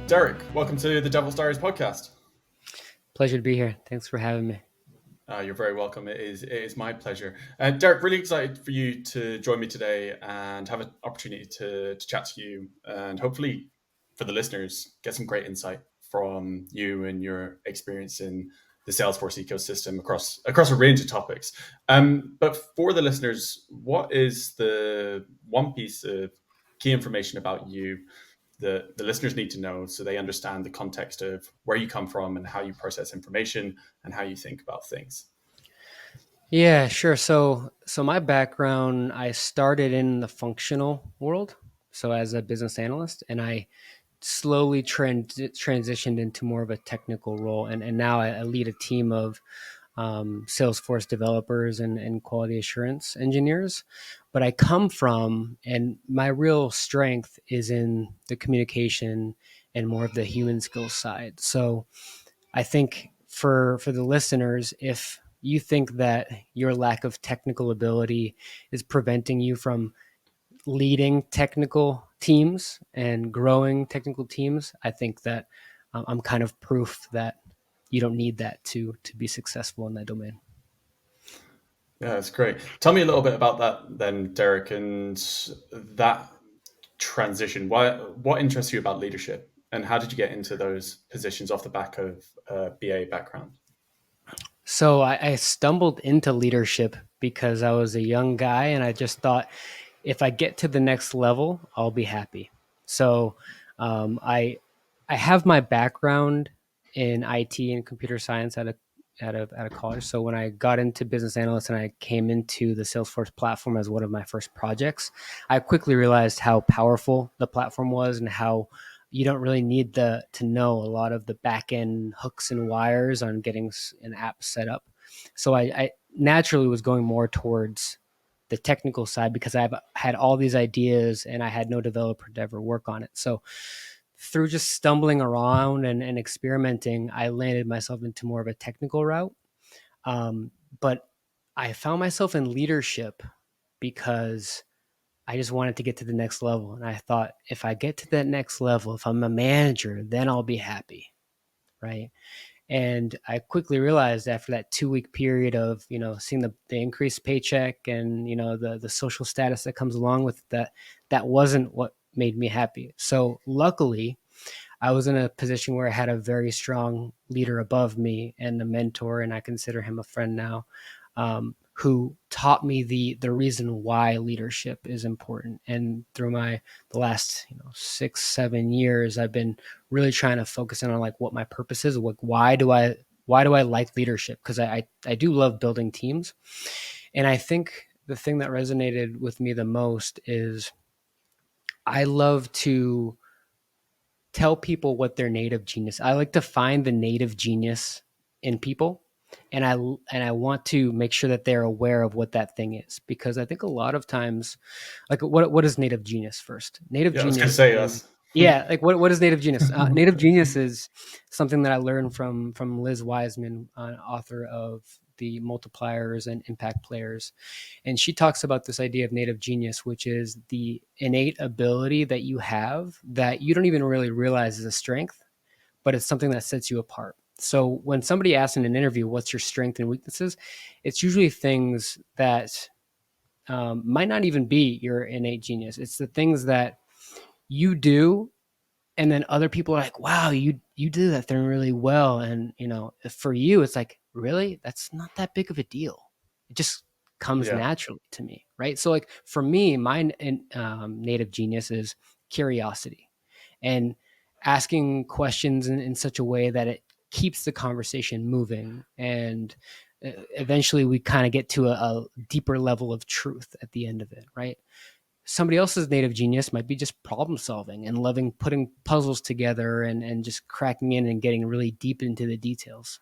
Derek, welcome to the Devil's Diaries podcast. Pleasure to be here. Thanks for having me. You're very welcome. It is my pleasure. Derek, really excited for you to join me today and have an opportunity to chat to you and hopefully for the listeners, get some great insight from you and your experience in the Salesforce ecosystem across a range of topics. But for the listeners, what is the one piece of key information about you the listeners need to know so they understand the context of where you come from and how you process information and how you think about things? Yeah, sure. So my background, I started in the functional world, so as a business analyst, and I slowly transitioned into more of a technical role, and now I lead a team of Salesforce developers and quality assurance engineers. But I come from, and my real strength is in the communication and more of the human skills side. So I think for the listeners, if you think that your lack of technical ability is preventing you from leading technical teams and growing technical teams, I think that I'm kind of proof that you don't need that to be successful in that domain. Yeah, that's great. Tell me a little bit about that then, Derek, and that transition. What interests you about leadership, and how did you get into those positions off the back of BA background? So I stumbled into leadership because I was a young guy and I just thought if I get to the next level, I'll be happy. So um, I I have my background in IT and computer science at a college. So when I got into business analyst and I came into the Salesforce platform as one of my first projects, I quickly realized how powerful the platform was and how you don't really need to know a lot of the back end hooks and wires on getting an app set up. So I naturally was going more towards the technical side because I've had all these ideas and I had no developer to ever work on it. So through just stumbling around and experimenting, I landed myself into more of a technical route. But I found myself in leadership because I just wanted to get to the next level. And I thought, if I get to that next level, if I'm a manager, then I'll be happy. Right. And I quickly realized after that 2 week period of, seeing the increased paycheck and, the social status that comes along with that, that wasn't what made me happy. So luckily, I was in a position where I had a very strong leader above me and a mentor, and I consider him a friend now, who taught me the reason why leadership is important. And through the last 6-7 years, I've been really trying to focus in on like what my purpose is. Like why do I like leadership? Because I do love building teams, and I think the thing that resonated with me the most is I love to tell people what their native genius. I like to find the native genius in people, and I want to make sure that they're aware of what that thing is, because I think a lot of times, like what is native genius first? Native Yeah, I was going to genius say is, us. yeah, like what is native genius? Native genius is something that I learned from Liz Wiseman, author of the Multipliers and Impact Players, and she talks about this idea of native genius, which is the innate ability that you have that you don't even really realize is a strength, but it's something that sets you apart. So when somebody asks in an interview, what's your strength and weaknesses? It's usually things that might not even be your innate genius. It's the things that you do, and then other people are like, wow, you do that thing really well. And for you, it's like, really? That's not that big of a deal. It just comes Yeah. naturally to me, right? So like for me, my native genius is curiosity and asking questions in such a way that it keeps the conversation moving, and eventually we kind of get to a deeper level of truth at the end of it, right? Somebody else's native genius might be just problem solving and loving putting puzzles together and just cracking in and getting really deep into the details.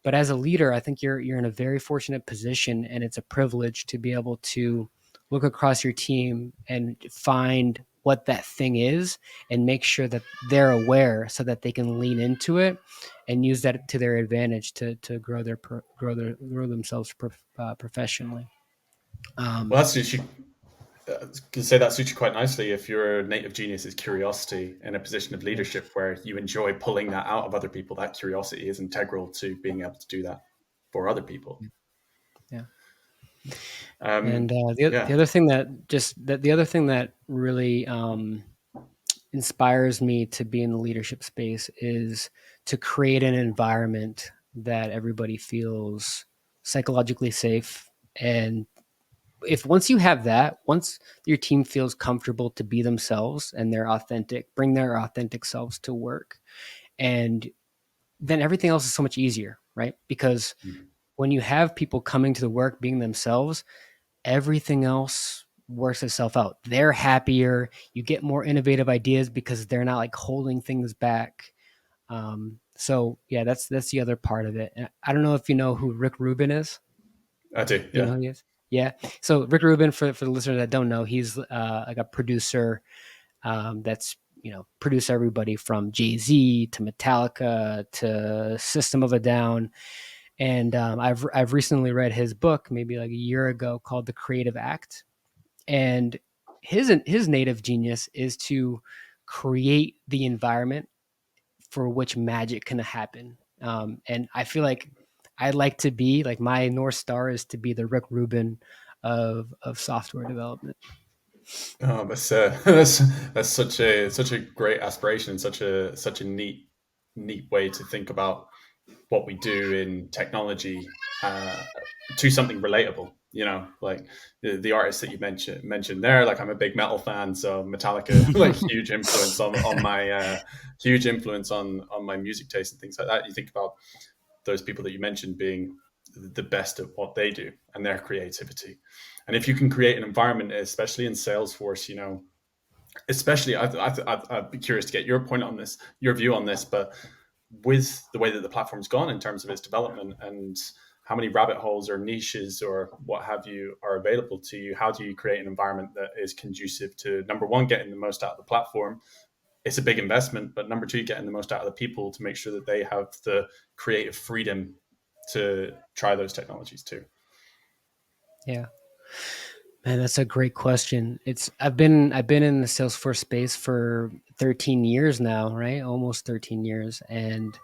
But as a leader, I think you're in a very fortunate position, and it's a privilege to be able to look across your team and find what that thing is and make sure that they're aware so that they can lean into it and use that to their advantage to grow themselves professionally. Well, Um, that's can say that suits you quite nicely if your native genius is curiosity in a position of Yeah. leadership where you enjoy pulling that out of other people. That curiosity is integral to being able to do that for other people. Yeah. And Um, the yeah. other thing that the other thing that really inspires me to be in the leadership space is to create an environment that everybody feels psychologically safe. And if once you have that, once your team feels comfortable to be themselves and they're authentic, bring their authentic selves to work, and then everything else is so much easier, right? Because when you have people coming to the work being themselves, everything else works itself out. They're happier. You get more innovative ideas because they're not like holding things back. So yeah, that's the other part of it. And I don't know if you know who Rick Rubin is. I do. Do you know Yeah. who he is? Yeah. So Rick Rubin, for the listeners that don't know, he's like a producer that's produce everybody from Jay-Z to Metallica to System of a Down. And I've recently read his book, maybe like a year ago, called The Creative Act. And his native genius is to create the environment for which magic can happen. And I feel like I'd like to be like my North Star is to be the Rick Rubin of software development. Oh, that's such a great aspiration, such a neat way to think about what we do in technology to something relatable. You know, like the artists that you mentioned there. Like I'm a big metal fan, so Metallica, like huge influence on my huge influence on my music taste and things like that. You think about those people that you mentioned being the best at what they do and their creativity. And if you can create an environment, especially in Salesforce, you know, especially I'd be curious to get your point on this, your view on this, but with the way that the platform's gone in terms of its development and how many rabbit holes or niches or what have you are available to you, how do you create an environment that is conducive to, number one, getting the most out of the platform? It's a big investment, but number two, getting the most out of the people to make sure that they have the creative freedom to try those technologies too. Yeah. Man, that's a great question. I've been in the Salesforce space for 13 years now, right? Almost 13 years, and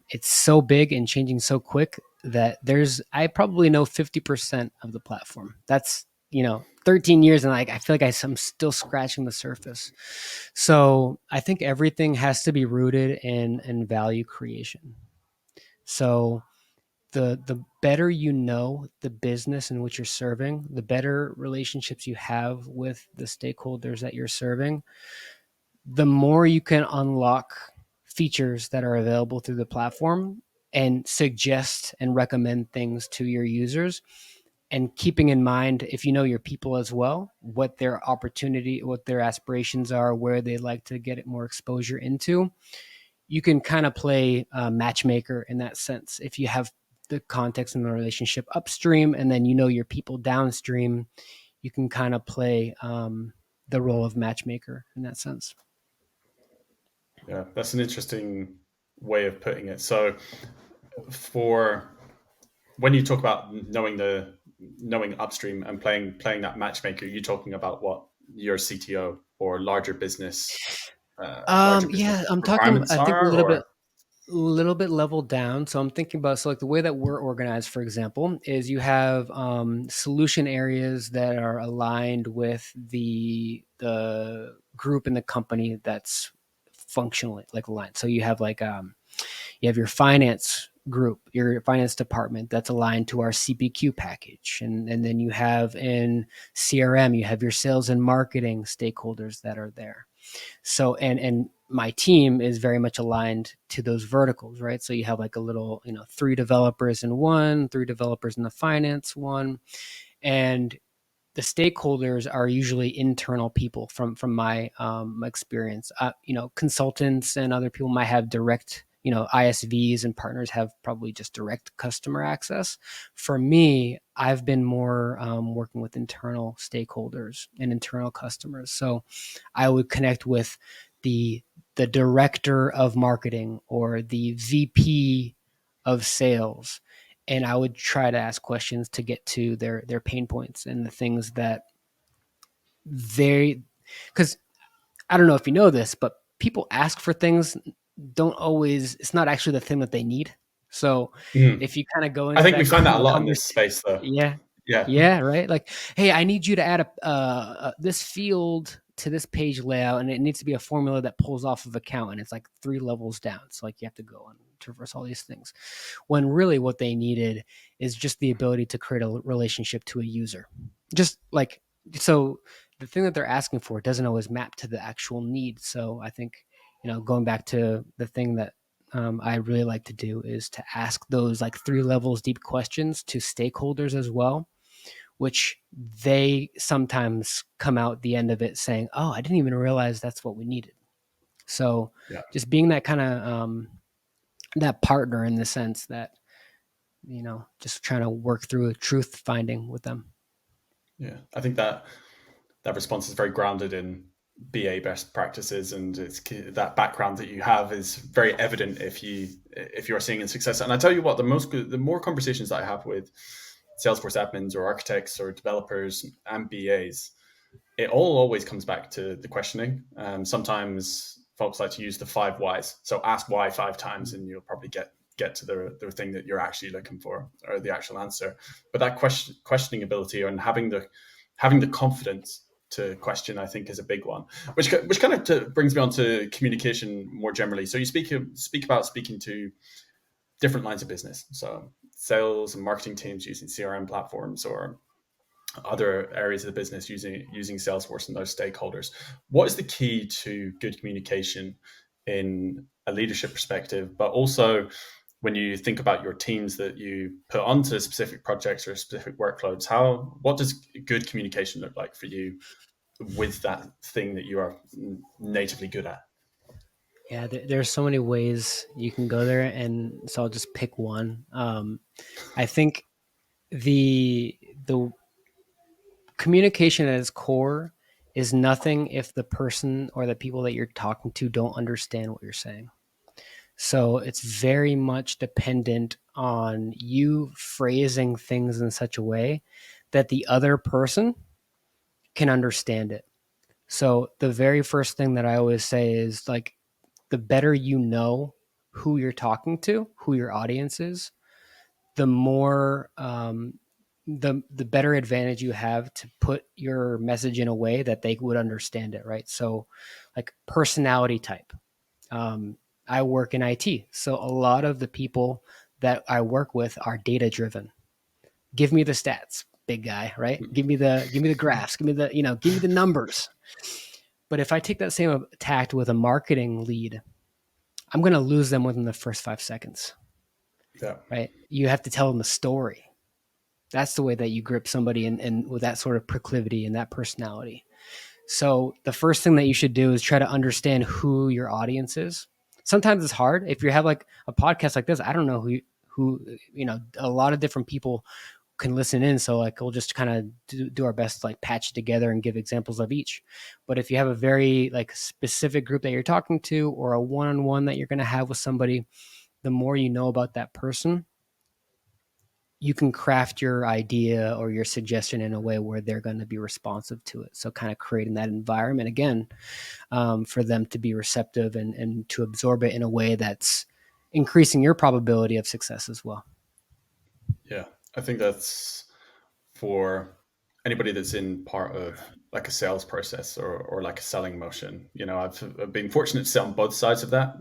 it's so big and changing so quick that I probably know 50% of the platform. That's 13 years, and like I feel like I'm still scratching the surface. So I think everything has to be rooted in value creation. So the better you know the business in which you're serving, the better relationships you have with the stakeholders that you're serving, the more you can unlock features that are available through the platform and suggest and recommend things to your users, and keeping in mind, if you know your people as well, what their aspirations are, where they'd like to get more exposure into, you can kind of play matchmaker in that sense. If you have the context and the relationship upstream, and then your people downstream, you can kind of play the role of matchmaker in that sense. Yeah, that's an interesting way of putting it. So for when you talk about knowing upstream and playing that matchmaker, you're talking about what your CTO or larger business Yeah, I'm talking. requirements I think are, or a little bit level down. So I'm thinking about, so like the way that we're organized, for example, is you have solution areas that are aligned with the group in the company that's functionally like aligned. So you have your finance group, your finance department that's aligned to our CPQ package. And then you have in CRM, you have your sales and marketing stakeholders that are there. So, and my team is very much aligned to those verticals, right? So you have like a little, three developers in one, three developers in the finance one. And the stakeholders are usually internal people from my experience. Consultants and other people might have direct, ISVs and partners have probably just direct customer access. For me, I've been more working with internal stakeholders and internal customers. So I would connect with the the director of marketing or the VP of sales, and I would try to ask questions to get to their pain points and the things that very, because I don't know if you know this, but people ask for things don't always, it's not actually the thing that they need. So Mm. if you kind of go I into think we that find that a lot in this conversation, space, though. yeah, Yeah. yeah, right. Like, hey, I need you to add this field to this page layout, and it needs to be a formula that pulls off of account, and it's like 3 levels down. So like you have to go and traverse all these things. When really what they needed is just the ability to create a relationship to a user. Just like so, the thing that they're asking for doesn't always map to the actual need. So I think going back to the thing that I really like to do is to ask those like 3 levels deep questions to stakeholders as well, which they sometimes come out the end of it saying, "Oh, I didn't even realize that's what we needed." So Yeah. just being that kind of that partner in the sense that just trying to work through a truth finding with them. Yeah. I think that response is very grounded in BA best practices, and it's that background that you have is very evident if you are seeing in success. And I tell you what, the more conversations that I have with Salesforce admins or architects or developers and BAs, it all always comes back to the questioning. Sometimes folks like to use the 5 whys. So ask why 5 times, and you'll probably get to the thing that you're actually looking for or the actual answer. But that questioning ability and having the confidence to question, I think, is a big one. Which kind of brings me on to communication more generally. So you speak about speaking to different lines of business, so sales and marketing teams using CRM platforms or other areas of the business using Salesforce and those stakeholders. What is the key to good communication in a leadership perspective, but also when you think about your teams that you put onto specific projects or specific workloads? What does good communication look like for you with that thing that you are natively good at? Yeah, there's so many ways you can go there, and so I'll just pick one. I think the communication at its core is nothing if the person or the people that you're talking to don't understand what you're saying. So it's very much dependent on you phrasing things in such a way that the other person can understand it. So the very first thing that I always say is like the better you know who you're talking to, who your audience is, the more the better advantage you have to put your message in a way that they would understand it, right? So like personality type. Um, I work in IT, so a lot of the people that I work with are data driven. Give me the stats, big guy, right? Give me the graphs, give me the numbers. But if I take that same tact with a marketing lead, I'm going to lose them within the first 5 seconds, Yeah. right? You have to tell them the story. That's the way that you grip somebody and with that sort of proclivity and that personality. So the first thing that you should do is try to understand who your audience is. Sometimes it's hard. If you have like a podcast like this, I don't know who a lot of different people can listen in. So like we'll just kind of do our best to like patch it together and give examples of each. But if you have a very like specific group that you're talking to or a one-on-one that you're going to have with somebody, the more you know about that person, you can craft your idea or your suggestion in a way where they're going to be responsive to it. So kind of creating that environment again for them to be receptive and to absorb it in a way that's increasing your probability of success as well. Yeah. I think that's for anybody that's in part of like a sales process or like a selling motion. I've been fortunate to sit on both sides of that.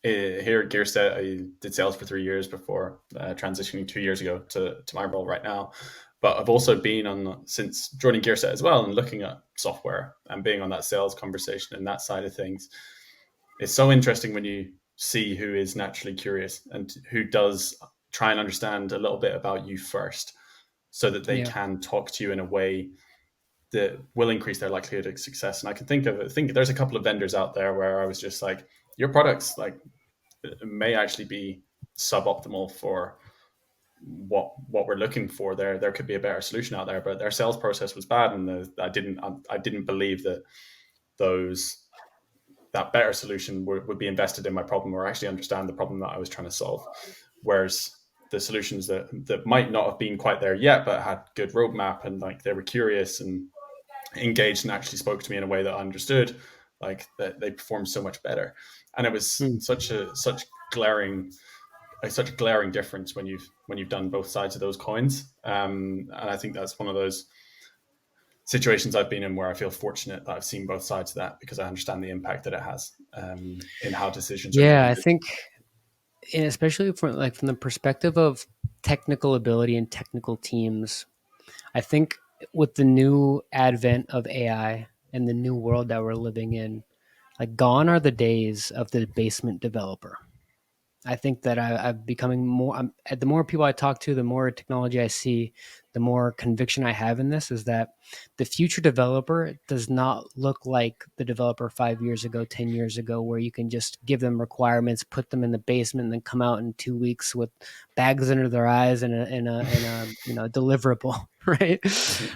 Here at Gearset, I did sales for 3 years before transitioning 2 years ago to my role right now. But I've also been on since joining Gearset as well and looking at software and being on that sales conversation and that side of things. It's so interesting when you see who is naturally curious and who does try and understand a little bit about you first so that they Yeah. can talk to you in a way that will increase their likelihood of success. And I can think there's a couple of vendors out there where I was just like, your products like may actually be suboptimal for what we're looking for. There could be a better solution out there, but their sales process was bad, and I didn't believe that those that better solution would be invested in my problem or actually understand the problem that I was trying to solve. Whereas the solutions that might not have been quite there yet, but had good roadmap and like they were curious and engaged and actually spoke to me in a way that I understood, like that they performed so much better. And it was Hmm. glaring such a glaring difference when you've done both sides of those coins. And I think that's one of those situations I've been in where I feel fortunate that I've seen both sides of that, because I understand the impact that it has in how decisions are Yeah, I made. think, and especially from the perspective of technical ability and technical teams, I think with the new advent of AI and the new world that we're living in, like gone are the days of the basement developer. I think that I'm becoming more. The more people I talk to, the more technology I see, the more conviction I have in this. Is that the future developer does not look like the developer 5 years ago, 10 years ago, where you can just give them requirements, put them in the basement, and then come out in 2 weeks with bags under their eyes and a deliverable. Right?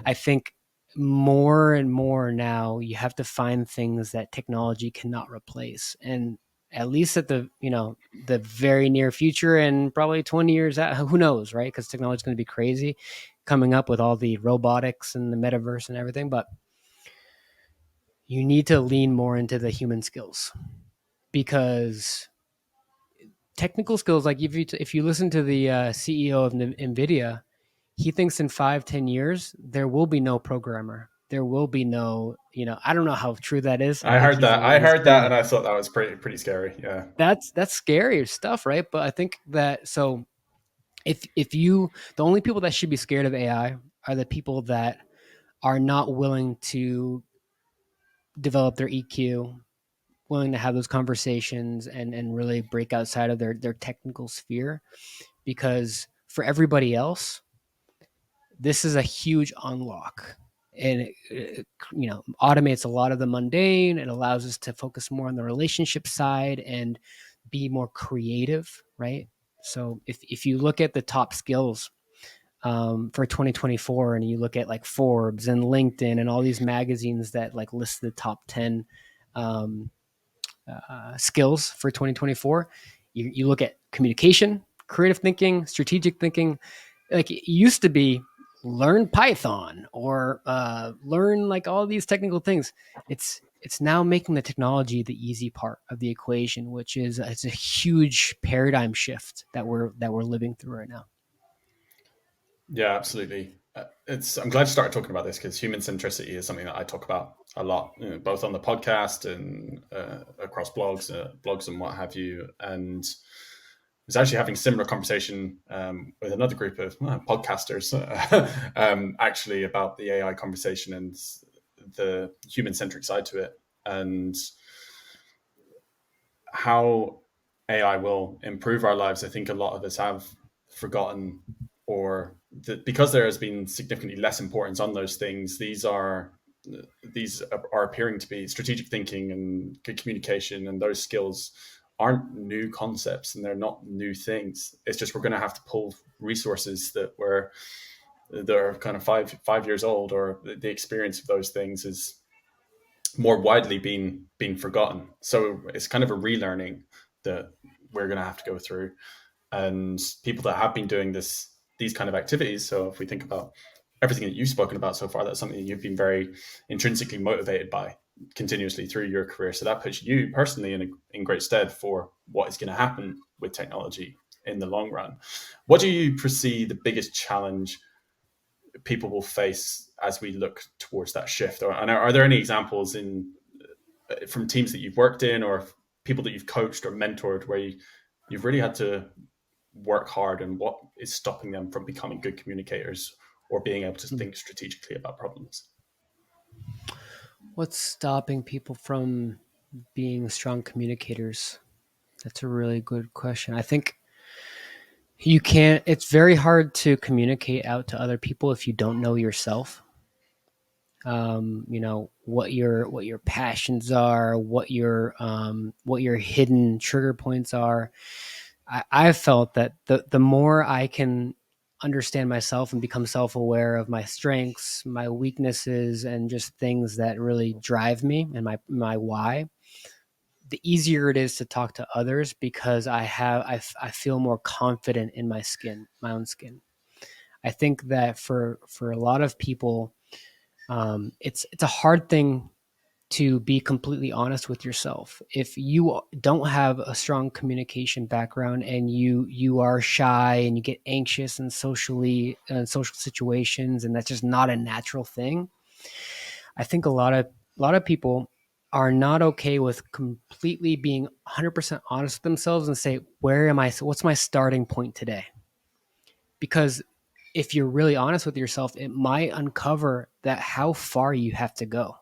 I think more and more now you have to find things that technology cannot replace, and at least at the very near future, and probably 20 years out, who knows, right? Because technology is going to be crazy coming up with all the robotics and the metaverse and everything. But you need to lean more into the human skills, because technical skills, like if you listen to the CEO of NVIDIA, he thinks in 5-10 years there will be no programmer, there will be no, I don't know how true that is. I think he's a I he's heard that, crazy. and I thought that was pretty scary. Yeah, That's scary stuff, right? But I think that, so if you the only people that should be scared of AI are the people that are not willing to develop their EQ, willing to have those conversations, and really break outside of their technical sphere. Because for everybody else, this is a huge unlock, and it automates a lot of the mundane. It allows us to focus more on the relationship side and be more creative, right? So if you look at the top skills for 2024, and you look at like Forbes and LinkedIn and all these magazines that like list the top 10 um, skills for 2024, you look at communication, creative thinking, strategic thinking. Like it used to be learn Python or learn like all these technical things. It's now making the technology the easy part of the equation, which is it's a huge paradigm shift that we're living through right now. yeah, absolutely. It's I'm glad you started talking about this, because human centricity is something that I talk about a lot, both on the podcast and across blogs and what have you. And I was actually having a similar conversation with another group of podcasters, actually, about the AI conversation and the human centric side to it, and how AI will improve our lives. I think a lot of us have forgotten, or that because there has been significantly less importance on those things, these are appearing to be strategic thinking and good communication, and those skills aren't new concepts and they're not new things. It's just we're going to have to pull resources that are kind of five years old, or the experience of those things is more widely being forgotten. So it's kind of a relearning that we're going to have to go through. And people that have been doing these kind of activities. So if we think about everything that you've spoken about so far, that's something that you've been very intrinsically motivated by continuously through your career. So that puts you personally in great stead for what is going to happen with technology in the long run. What do you perceive the biggest challenge people will face as we look towards that shift? Or and are there any examples in from teams that you've worked in, or people that you've coached or mentored, where you've really had to work hard, and what is stopping them from becoming good communicators or being able to think strategically about problems? What's stopping people from being strong communicators? That's a really good question. I think you can't, it's very hard to communicate out to other people if you don't know yourself. What your passions are, what your hidden trigger points are. I've felt that the more I can understand myself and become self-aware of my strengths, my weaknesses, and just things that really drive me and my why, the easier it is to talk to others, because I feel more confident in my own skin. I think that for a lot of people, It's a hard thing to be completely honest with yourself. If you don't have a strong communication background and you are shy and you get anxious in social situations, and that's just not a natural thing, I think a lot of people are not okay with completely being 100% honest with themselves and say, where am I? What's my starting point today? Because if you're really honest with yourself, it might uncover that how far you have to go.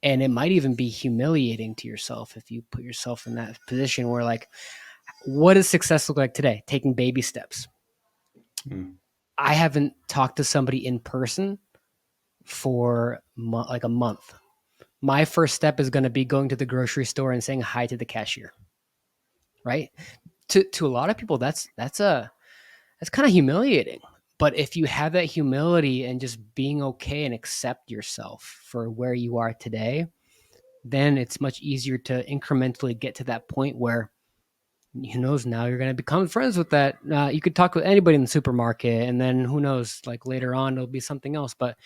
And it might even be humiliating to yourself if you put yourself in that position where, like, what does success look like today? Taking baby steps. Mm. I haven't talked to somebody in person for like a month. My first step is going to be going to the grocery store and saying hi to the cashier. Right? To a lot of people, that's kind of humiliating. But if you have that humility and just being okay and accept yourself for where you are today, then it's much easier to incrementally get to that point where, who knows, now you're going to become friends with that. You could talk with anybody in the supermarket, and then who knows, like later on, it'll be something else. But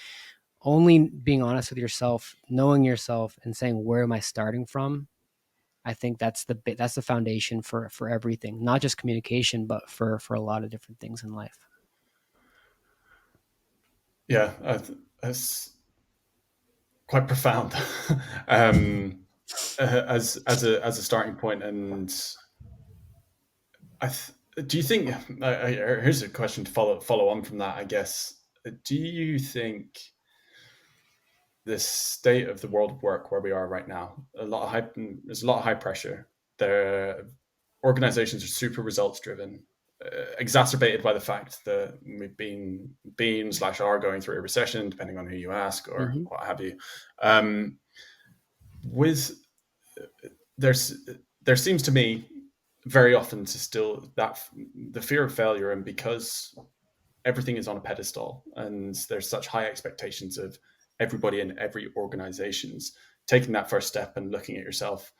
only being honest with yourself, knowing yourself, and saying, where am I starting from? I think that's the foundation for everything, not just communication, but for a lot of different things in life. Yeah, that's quite profound. um, as a starting point, and do you think? Here's a question to follow on from that. I guess. Do you think the state of the world of work where we are right now, there's a lot of high pressure. The organizations are super results driven, exacerbated by the fact that we've been slash are going through a recession, depending on who you ask or Mm-hmm. what have you. Um, with there's there seems to me very often to still that the fear of failure, and because everything is on a pedestal and there's such high expectations of everybody in every organizations, taking that first step and looking at yourself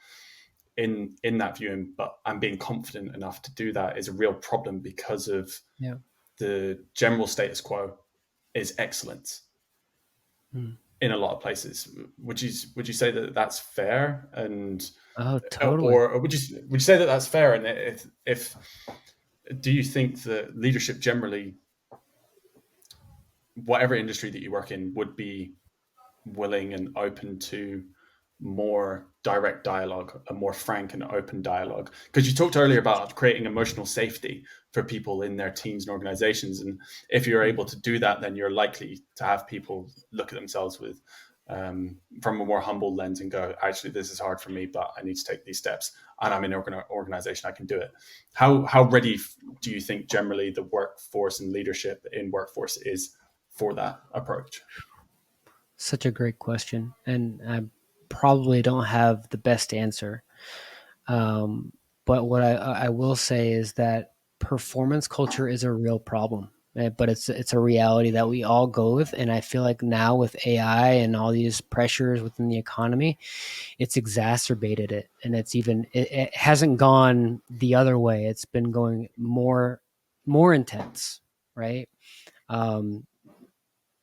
in that view, and being confident enough to do that is a real problem because of Yeah. the general status quo is excellence Mm. in a lot of places. Would you say that that's fair? And Oh, totally. or would you say that that's fair? And if do you think that leadership generally, whatever industry that you work in, would be willing and open to more direct dialogue, a more frank and open dialogue? Because you talked earlier about creating emotional safety for people in their teams and organizations, and if you're able to do that, then you're likely to have people look at themselves with from a more humble lens and go, actually, this is hard for me, but I need to take these steps, and I'm in an organization, I can do it. How ready do you think generally the workforce and leadership in workforce is for that approach? Such a great question, and I probably don't have the best answer. Um, but what I will say is that performance culture is a real problem, but it's a reality that we all go with. And I feel like now with AI and all these pressures within the economy, it's exacerbated it, and it hasn't gone the other way. It's been going more intense, right? Um,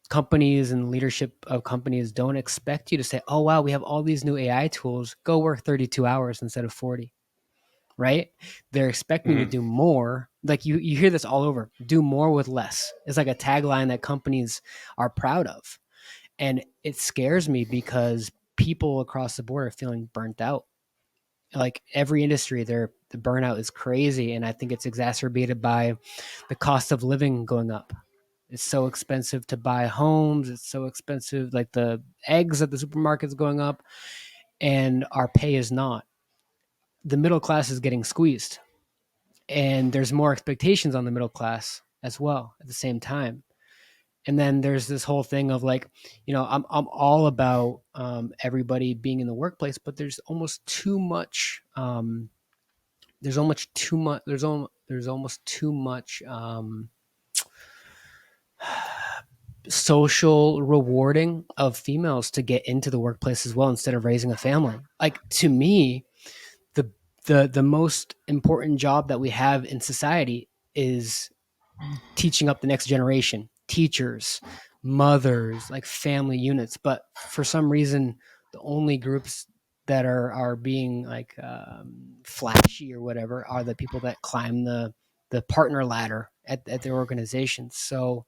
Companies and leadership of companies don't expect you to say, "Oh wow, we have all these new AI tools. Go work 32 hours instead of 40." Right? They're expecting you to Mm-hmm. do more. Like you hear this all over. Do more with less. It's like a tagline that companies are proud of. And it scares me because people across the board are feeling burnt out. Like every industry, the burnout is crazy, and I think it's exacerbated by the cost of living going up. It's so expensive to buy homes. It's so expensive, like the eggs at the supermarket's going up, and our pay is not. The middle class is getting squeezed, and there's more expectations on the middle class as well at the same time. And then there's this whole thing of like, I'm all about everybody being in the workplace, but there's almost too much social rewarding of females to get into the workplace as well instead of raising a family. Like, to me, the the most important job that we have in society is teaching up the next generation, teachers, mothers, like family units. But for some reason, the only groups that are being like flashy or whatever are the people that climb the partner ladder at their organizations. So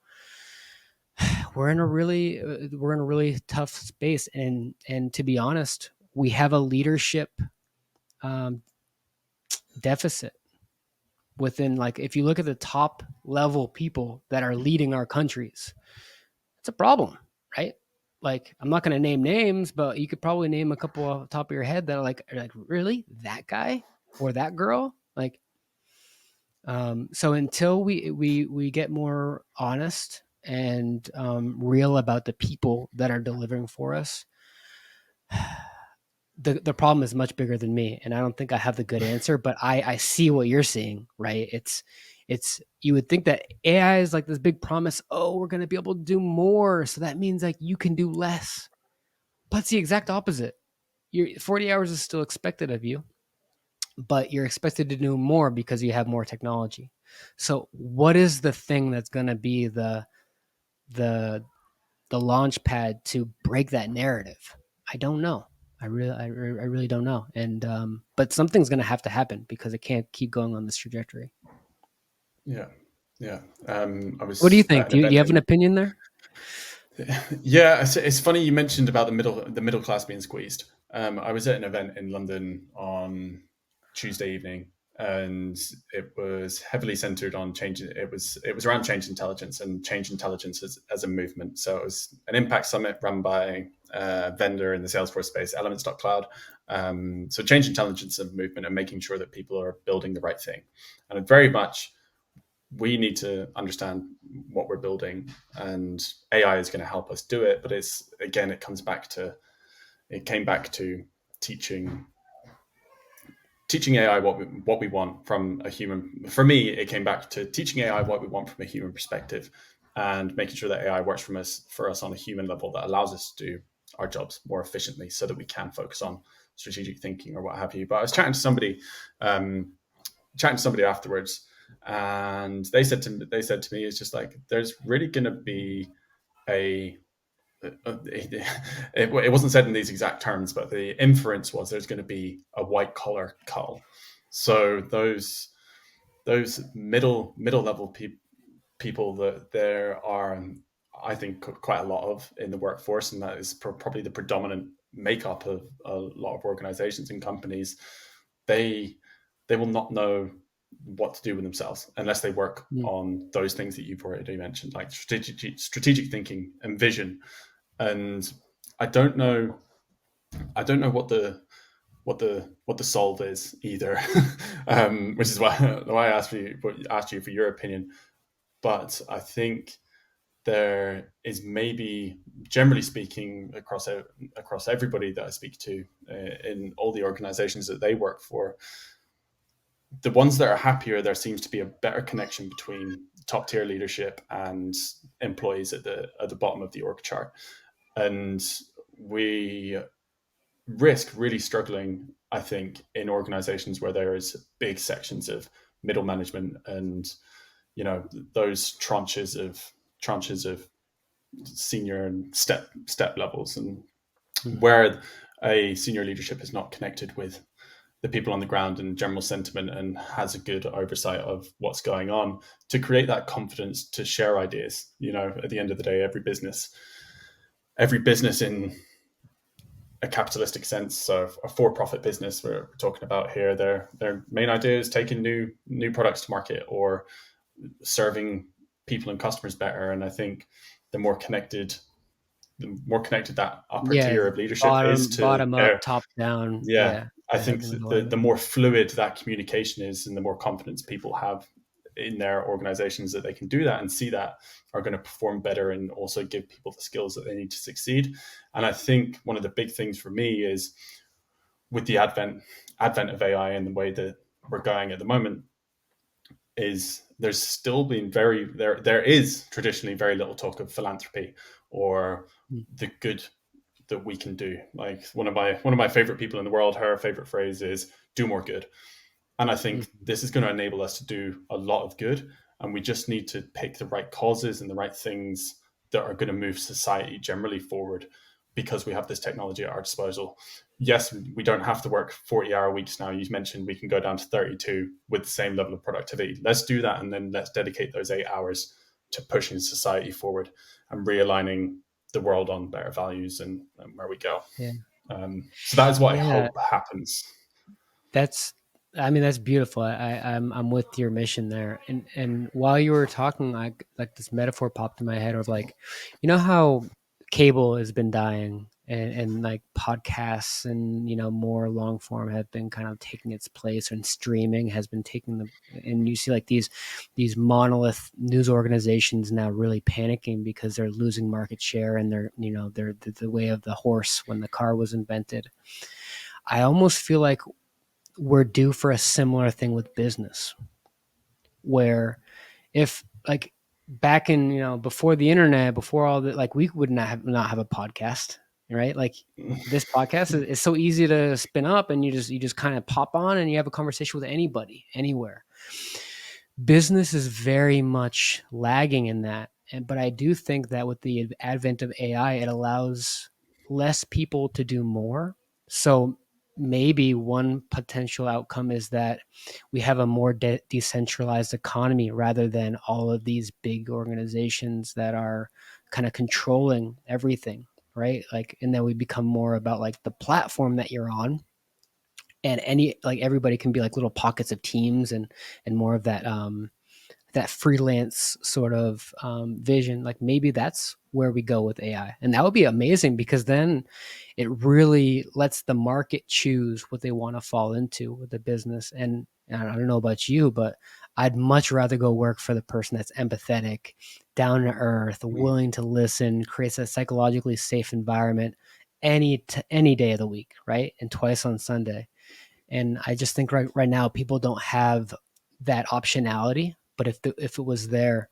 we're in a really tough space, and to be honest, we have a leadership um, deficit within, like, if you look at the top level people that are leading our countries, it's a problem, right? Like, I'm not going to name names, but you could probably name a couple off the top of your head that are like, really, that guy or that girl, like. So until we get more honest and real about the people that are delivering for us, the problem is much bigger than me, and I don't think I have the good answer. But I see what you're seeing, right? It's you would think that AI is like this big promise. Oh, we're going to be able to do more, so that means like you can do less. But it's the exact opposite. Your 40 hours is still expected of you, but you're expected to do more because you have more technology. So what is the thing that's going to be the the launch pad to break that narrative? I don't know. I really don't know. And but something's going to have to happen because it can't keep going on this trajectory. Yeah, yeah. I What do you was think? at an Do you event have an in. opinion there? Yeah, it's funny you mentioned about the middle class being squeezed. I was at an event in London on Tuesday evening, and it was heavily centered on change. It was around change intelligence and change intelligence as a movement. So it was an impact summit run by a vendor in the Salesforce space, Elements.cloud. So change intelligence as a movement and making sure that people are building the right thing, and it very much we need to understand what we're building, and AI is going to help us do it. But it's again, it came back to teaching teaching AI what we want from a human. For me, it came back to teaching AI what we want from a human perspective, and making sure that AI works for us on a human level that allows us to do our jobs more efficiently, so that we can focus on strategic thinking or what have you. But I was um, chatting to somebody afterwards, and they said to me, it's just like there's really going to be a it wasn't said in these exact terms, but the inference was there's going to be a white collar cull. So those middle level people that there are, I think, quite a lot of in the workforce, and that is probably the predominant makeup of a lot of organizations and companies. They they will not know what to do with themselves unless they work Mm. on those things that you've already mentioned, like strategic thinking and vision. And I don't know, I don't know what the solve is either, which is why I asked you for your opinion. But I think there is maybe, generally speaking, across everybody that I speak to in all the organizations that they work for, the ones that are happier, there seems to be a better connection between top tier leadership and employees at the bottom of the org chart. And we risk really struggling, I think, in organizations where there is big sections of middle management and those tranches of senior and step levels, and Mm. where a senior leadership is not connected with the people on the ground and general sentiment and has a good oversight of what's going on to create that confidence to share ideas. At the end of the day, every business in a capitalistic sense, so a for-profit business we're talking about here, their main idea is taking new products to market or serving people and customers better. And I think the more connected the more connected that upper Yeah, tier of leadership is to bottom up, their. top down. Yeah, Yeah, I I think heavily the aligned. more fluid that communication is, and the more confidence people have in their organizations that they can do that and see that, are going to perform better and also give people the skills that they need to succeed. And I think one of the big things for me is, with the advent of AI and the way that we're going at the moment, is there's still been there is traditionally very little talk of philanthropy or Mm. the good that we can do. Like one of my favorite people in the world, her favorite phrase is "do more good." And I think Mm. this is going to enable us to do a lot of good. And we just need to pick the right causes and the right things that are going to move society generally forward because we have this technology at our disposal. Yes, we don't have to work 40-hour weeks now. You mentioned we can go down to 32 with the same level of productivity. Let's do that, and then let's dedicate those 8 hours to pushing society forward and realigning the world on better values and where we go. Yeah. So that is what I Yeah. hope happens. That's, I mean, that's beautiful. I'm with your mission there. And while you were talking, like this metaphor popped in my head of like, you know how cable has been dying, and like podcasts and, you know, more long form have been kind of taking its place, and streaming has been taking the, and you see like these monolith news organizations now really panicking because they're losing market share, and they're, you know, they're the way of the horse when the car was invented. I almost feel like we're due for a similar thing with business, where if like back in, you know, before the internet, before all the, like, we would not have a podcast, right? Like this podcast is so easy to spin up, and you just kind of pop on and you have a conversation with anybody anywhere. Business is very much lagging in that. But I do think that with the advent of AI, it allows less people to do more. So maybe one potential outcome is that we have a more decentralized economy, rather than all of these big organizations that are kind of controlling everything, right? Like, and then we become more about like the platform that you're on, and any, like, everybody can be like little pockets of teams, and more of that that freelance sort of vision. Like maybe that's where we go with AI, and that would be amazing, because then it really lets the market choose what they want to fall into with the business. And I don't know about you, but I'd much rather go work for the person that's empathetic, down to earth, willing to listen, creates a psychologically safe environment any day of the week, right? And twice on Sunday. And I just think right now people don't have that optionality. But if it was there,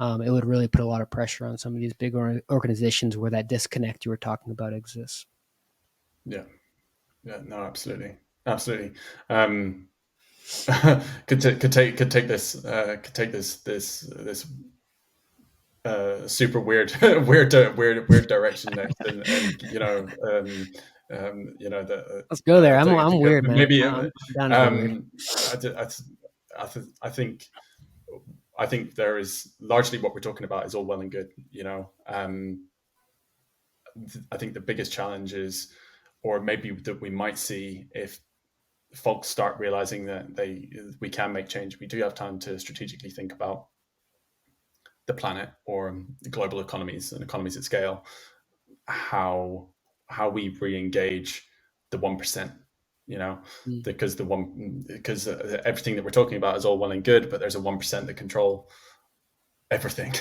it would really put a lot of pressure on some of these big organizations where that disconnect you were talking about exists. Yeah, yeah, no, absolutely, absolutely. Could take this super weird weird direction next, and you know Let's go there. I I'm think weird, man. maybe I'm down to go weird. um, I, I, I think there is largely what we're talking about is all well and good. I think the biggest challenge is, or maybe that we might see if folks start realizing that we can make change. We do have time to strategically think about the planet or global economies and economies at scale, how we re-engage the 1%, you know, Mm. because everything that we're talking about is all well and good, but there's a 1% that control everything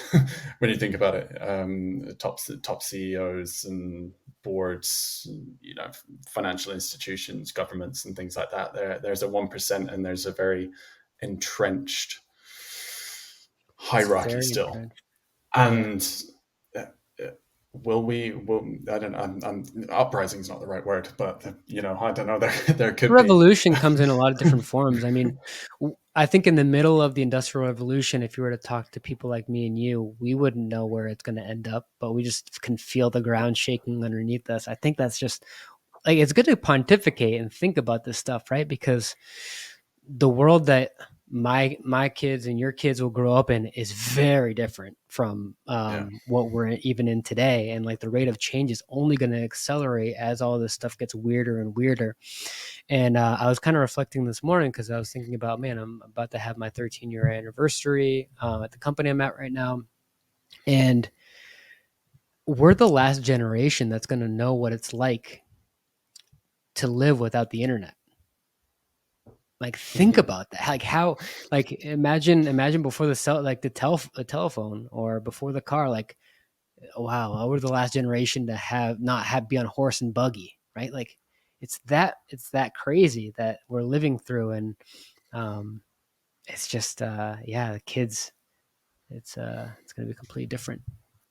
when you think about it. Top CEOs and boards, you know, financial institutions, governments, and things like that. There's a 1%, and there's a very entrenched It's hierarchy very still. entrenched. Yeah. And uh, will we? Will I don't. Uprising is not the right word, but I don't know. There could be. Revolution comes in a lot of different forms. I mean, I think in the middle of the Industrial Revolution, if you were to talk to people like me and you, we wouldn't know where it's going to end up, but we just can feel the ground shaking underneath us. I think that's just like, it's good to pontificate and think about this stuff, right? Because the world that my kids and your kids will grow up in is very different from Yeah. what we're even in today, and like the rate of change is only going to accelerate as all this stuff gets weirder and weirder. And I was kind of reflecting this morning because I was thinking about, man, I'm about to have my 13-year anniversary at the company I'm at right now, and we're the last generation that's going to know what it's like to live without the internet. Like, think Mm-hmm. about that. Like, how, like, imagine before the telephone, or before the car. Like, wow, we're the last generation to have not have be on horse and buggy, right? Like, it's that crazy that we're living through. And um it's just yeah, the kids, it's going to be completely different.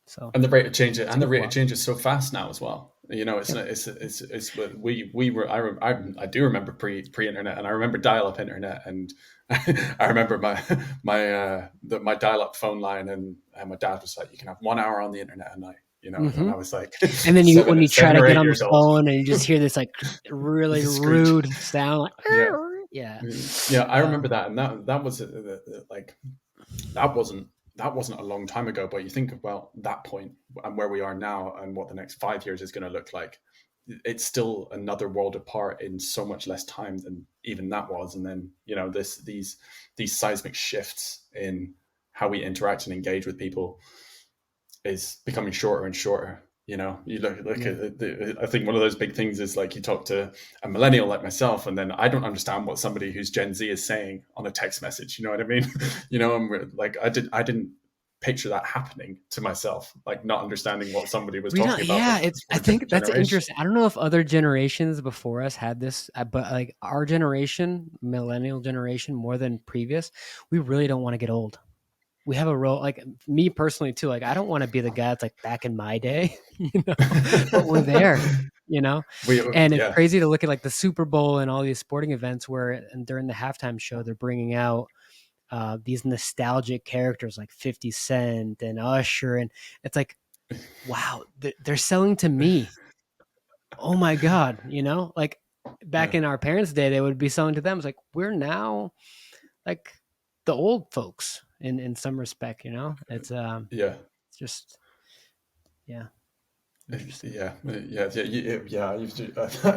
So And the rate of change it's and the going to rate of go up. change is so fast now as well. You know, it's Yep. not, it's what we were. I do remember pre-internet, and I remember dial-up internet, and I remember my dial-up phone line, and my dad was like, "You can have 1 hour on the internet a night," you know, and Hmm. I was like And then you when you try seven to or get eight on the years old. phone and you just hear this like really It's a screech. rude sound, like Yeah, yeah. yeah, I remember Um, that, and that was like that wasn't that wasn't a long time ago. But you think about that point and where we are now, and what the next 5 years is going to look like. It's still another world apart in so much less time than even that was. And then these seismic shifts in how we interact and engage with people is becoming shorter and shorter. You know, you look yeah. at I think one of those big things is like you talk to a millennial like myself, and then I don't understand what somebody who's Gen Z is saying on a text message. You know what I mean? You know, and like I didn't picture that happening to myself, like not understanding what somebody was We don't. talking about Yeah, because it's. I we're a different think that's generation. interesting. I don't know if other generations before us had this, but like our generation, millennial generation, more than previous, we really don't want to get old. We have a role, like me personally too. Like I don't want to be the guy that's like back in my day, but we're there, you know. we And it's yeah crazy to look at like the Super Bowl and all these sporting events where, and during the halftime show, they're bringing out these nostalgic characters like 50 Cent and Usher, and it's like, wow, they're selling to me. Oh my god, like back yeah in our parents' day, they would be selling to them. It's like we're now like the old folks in some respect. yeah It's just, yeah, interesting. yeah.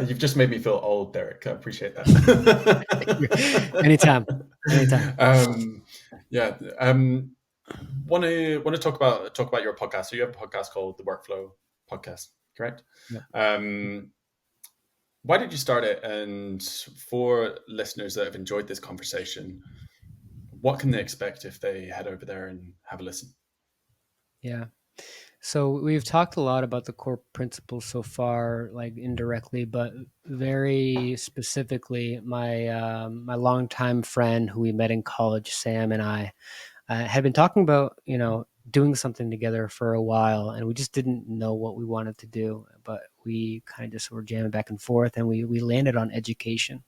You've just made me feel old, Derek. I appreciate that. Anytime, anytime. um, yeah. Want to talk about your podcast. So you have a podcast called the Workflow Podcast, correct? Yep. Um, why did you start it? And for listeners that have enjoyed this conversation, what can they expect if they head over there and have a listen? Yeah. So we've talked a lot about the core principles so far, like indirectly, but very specifically, my longtime friend who we met in college, Sam, and I had been talking about doing something together for a while, and we just didn't know what we wanted to do, but we kind of just were jamming back and forth, and we landed on education.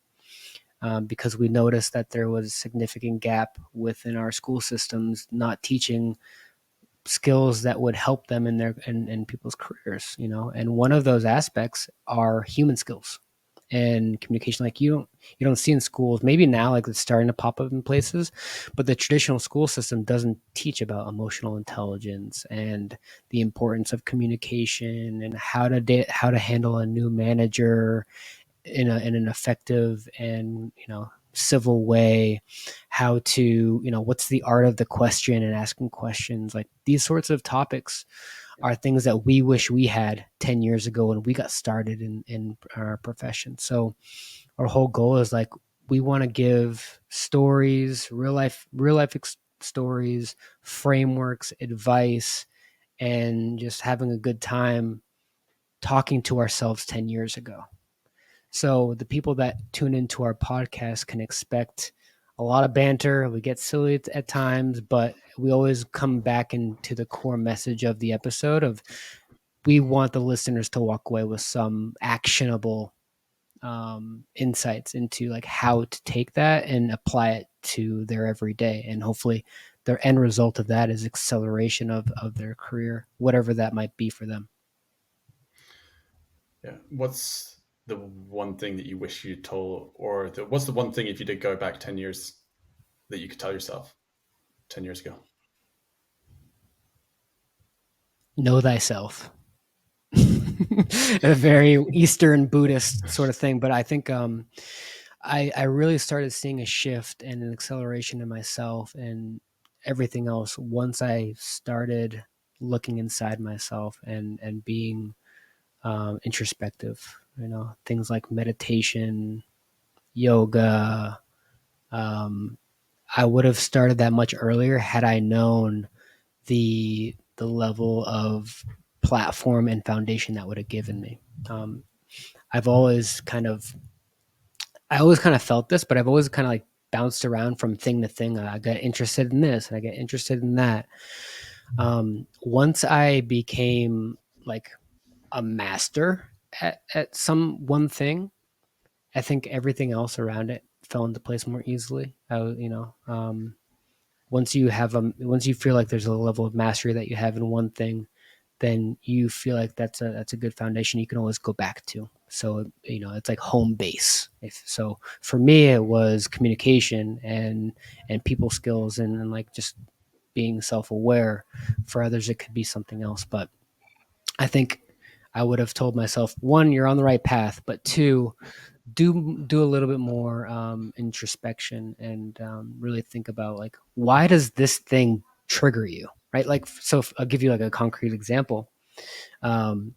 Because we noticed that there was a significant gap within our school systems not teaching skills that would help them in in people's careers, and one of those aspects are human skills and communication. Like you don't see in schools, maybe now, like it's starting to pop up in places, but the traditional school system doesn't teach about emotional intelligence and the importance of communication and how to handle a new manager in an effective and civil way, how to what's the art of the question and asking questions. Like these sorts of topics are things that we wish we had 10 years ago when we got started in our profession. So our whole goal is like we want to give stories, real life stories, frameworks, advice, and just having a good time talking to ourselves 10 years ago. So the people that tune into our podcast can expect a lot of banter. We get silly at times, but we always come back into the core message of the episode of we want the listeners to walk away with some actionable insights into like how to take that and apply it to their everyday. And hopefully their end result of that is acceleration of their career, whatever that might be for them. Yeah. What's the one thing that you wish you told, or what's the one thing if you did go back 10 years that you could tell yourself 10 years ago? Know thyself. A very Eastern Buddhist sort of thing. But I think I really started seeing a shift and an acceleration in myself and everything else once I started looking inside myself and being introspective. Things like meditation, yoga. Um, I would have started that much earlier had I known the level of platform and foundation that would have given me. Um, I've always kind of I always kind of felt this, but I've always kind of like bounced around from thing to thing. I got interested in this and I get interested in that. Once I became like a master at some one thing, I think everything else around it fell into place more easily. Once you feel like there's a level of mastery that you have in one thing, then you feel like that's a good foundation you can always go back to. So it's like home base. If so, for me, it was communication and people skills and like just being self aware. For others, it could be something else. But I think I would have told myself, one, you're on the right path, but two, do a little bit more introspection and really think about like, why does this thing trigger you, right? Like, so I'll give you like a concrete example. um,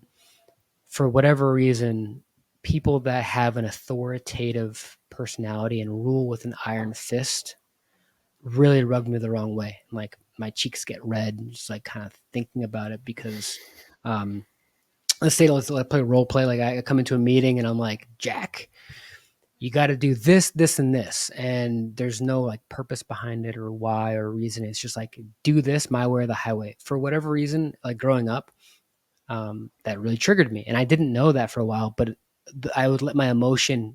for whatever reason, people that have an authoritative personality and rule with an iron fist really rub me the wrong way. Like my cheeks get red, just like kind of thinking about it because um, let's play role play. Like I come into a meeting and I'm like, Jack, you got to do this, this, and this. And there's no like purpose behind it or why or reason. It's just like, do this my way or the highway. For whatever reason, like growing up, that really triggered me. And I didn't know that for a while, but I would let my emotion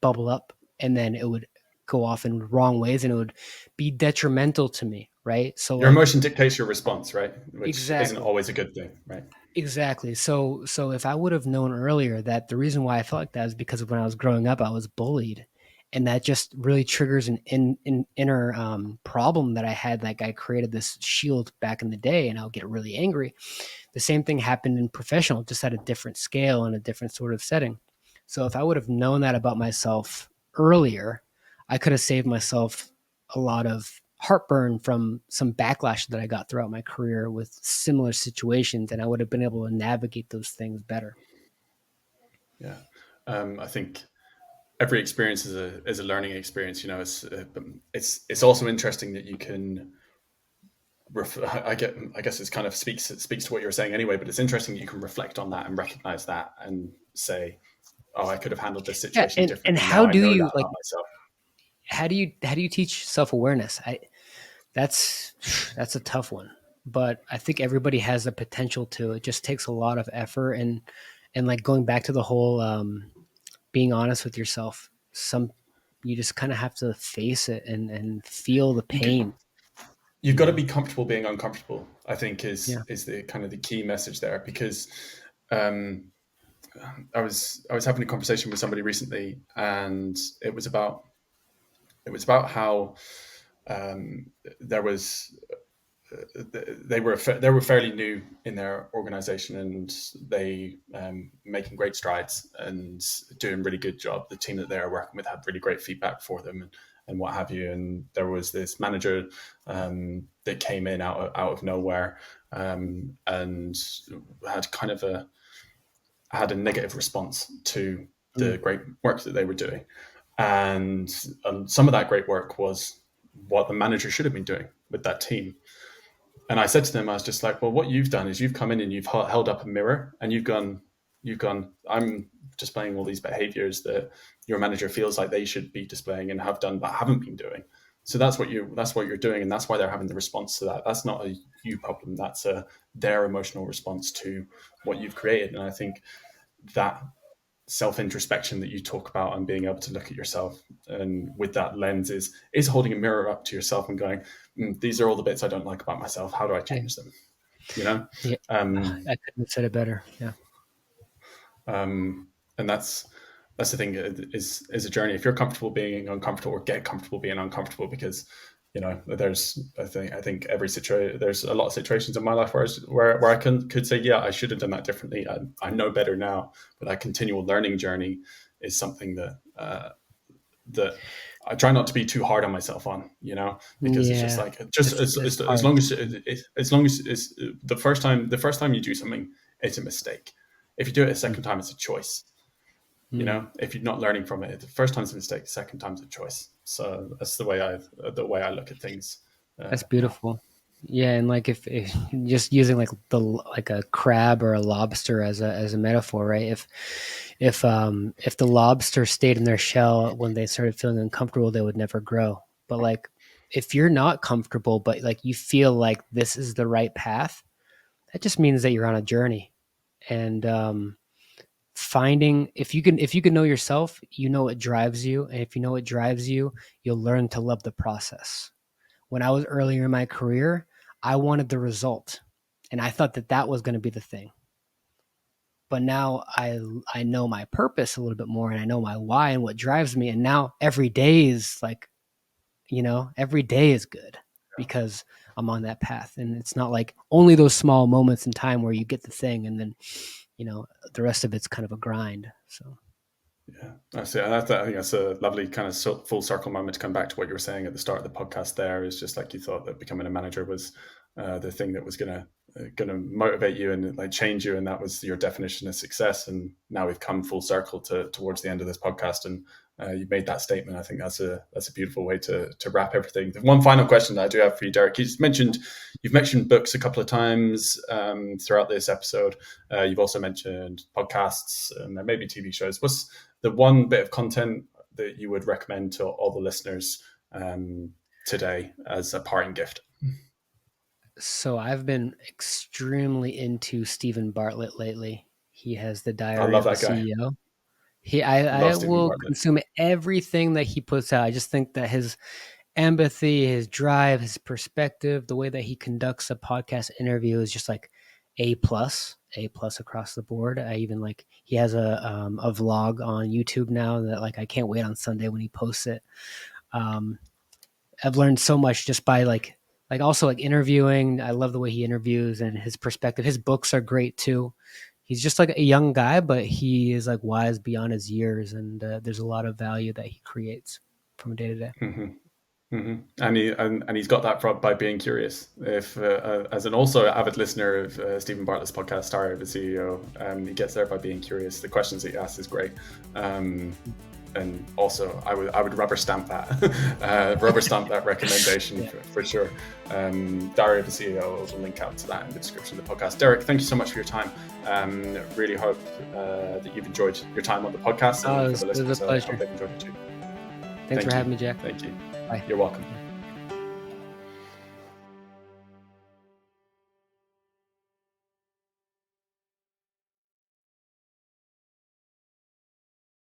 bubble up and then it would go off in wrong ways and it would be detrimental to me. Right. So Your like, emotion dictates your response, right? Which isn't exactly. always a good thing, right? Exactly. So if I would have known earlier that the reason why I felt like that is because of when I was growing up, I was bullied, and that just really triggers an inner problem that I had. Like I created this shield back in the day, and I'll get really angry. The same thing happened in professional, just at a different scale and a different sort of setting. So if I would have known that about myself earlier, I could have saved myself a lot of heartburn from some backlash that I got throughout my career with similar situations, and I would have been able to navigate those things better. Yeah. I think every experience is a learning experience. It's also interesting that you can. I guess it's kind of speaks to what you're saying anyway. But it's interesting that you can reflect on that and recognize that and say, "Oh, I could have handled this Yeah, situation and differently." Now how I do know you that like? about myself. How do you teach self awareness? I that's that's a tough one, but I think everybody has the potential to. It just takes a lot of effort and like going back to the whole being honest with yourself. Some you just kind of have to face it and feel the You could, pain. you've You got to know. be comfortable being uncomfortable. I think Yeah. is the kind of the key message there because um, I was having a conversation with somebody recently, and it was about how um, there was they were fairly new in their organization, and they making great strides and doing a really good job. The team that they are working with had really great feedback for them, and what have you. And there was this manager that came in out of nowhere, and had kind of had a negative response to the Mm. great work that they were doing. And some of that great work was what the manager should have been doing with that team. And I said to them, I was just like, well, what you've done is you've come in and you've held up a mirror and you've gone, I'm displaying all these behaviors that your manager feels like they should be displaying and have done, but haven't been doing. So that's what you're doing. And that's why they're having the response to that. That's not a you problem. That's their emotional response to what you've created. And I think that self introspection that you talk about and being able to look at yourself and with that lens is holding a mirror up to yourself and going, these are all the bits I don't like about myself. How do I Yeah. change them? You know, Yeah. um, I couldn't have said it better. Yeah. and that's the thing is a journey. If you're comfortable being uncomfortable, or get comfortable being uncomfortable, because I think every situation, there's a lot of situations in my life where I could say, yeah, I should have done that differently. I know better now, but that continual learning journey is something that I try not to be too hard on myself on, because it's just Yeah. like just It's as hard. long as it's the first time you do something, it's a mistake. If you do it a Mm. second time, it's a choice. Mm. If you're not learning from it, the first time's a mistake, the second time's a choice. So that's the way I look at things That's now. beautiful. Yeah, and like if just using like a crab or a lobster as a metaphor, right? If the lobster stayed in their shell when they started feeling uncomfortable, they would never grow. But like if you're not comfortable, but like you feel like this is the right path, that just means that you're on a journey. And finding, if you can know yourself, you know what drives you. And if you know what drives you, you'll learn to love the process. When I was earlier in my career, I wanted the result. And I thought that that was going to be the thing. But now I know my purpose a little bit more, and I know my why and what drives me. And now every day is like, every day is good because I'm on that path. And it's not like only those small moments in time where you get the thing and then, the rest of it's kind of a grind. So. Yeah, that's it. I think that's a lovely kind of full circle moment to come back to what you were saying at the start of the podcast. There is just like you thought that becoming a manager was the thing that was gonna motivate you and like change you, and that was your definition of success. And now we've come full circle towards the end of this podcast, and you've made that statement. I think that's a beautiful way to wrap everything. The one final question that I do have for you, Derek, you've mentioned books a couple of times throughout this episode. You've also mentioned podcasts and maybe TV shows. What's the one bit of content that you would recommend to all the listeners today as a parting gift? So I've been extremely into Stephen Bartlett lately. He has the I Diary love of a that guy. CEO. I Love Stephen will Bartlett. consume everything that he puts out. I just think that his empathy, his drive, his perspective, the way that he conducts a podcast interview is just like A plus across the board. I even like, he has a vlog on YouTube now that like I can't wait on Sunday when he posts it. I've learned so much just by like also like interviewing. I love the way he interviews and his perspective. His books are great too. He's just like a young guy, but he is like wise beyond his years, and there's a lot of value that he creates from day to day. Mm-hmm. Mm-hmm. And he's got that by being curious. If as an also avid listener of Stephen Bartlett's podcast, Diary of a CEO, he gets there by being curious. The questions that he asks is great. And also, I would rubber stamp that recommendation for sure. Diary of a CEO, we'll link out to that in the description of the podcast. Derek, thank you so much for your time. Really hope that you've enjoyed your time on the podcast. It was a pleasure. I hope they've enjoyed it too. Thanks for having me, Jack. Thank you. Bye. You're welcome.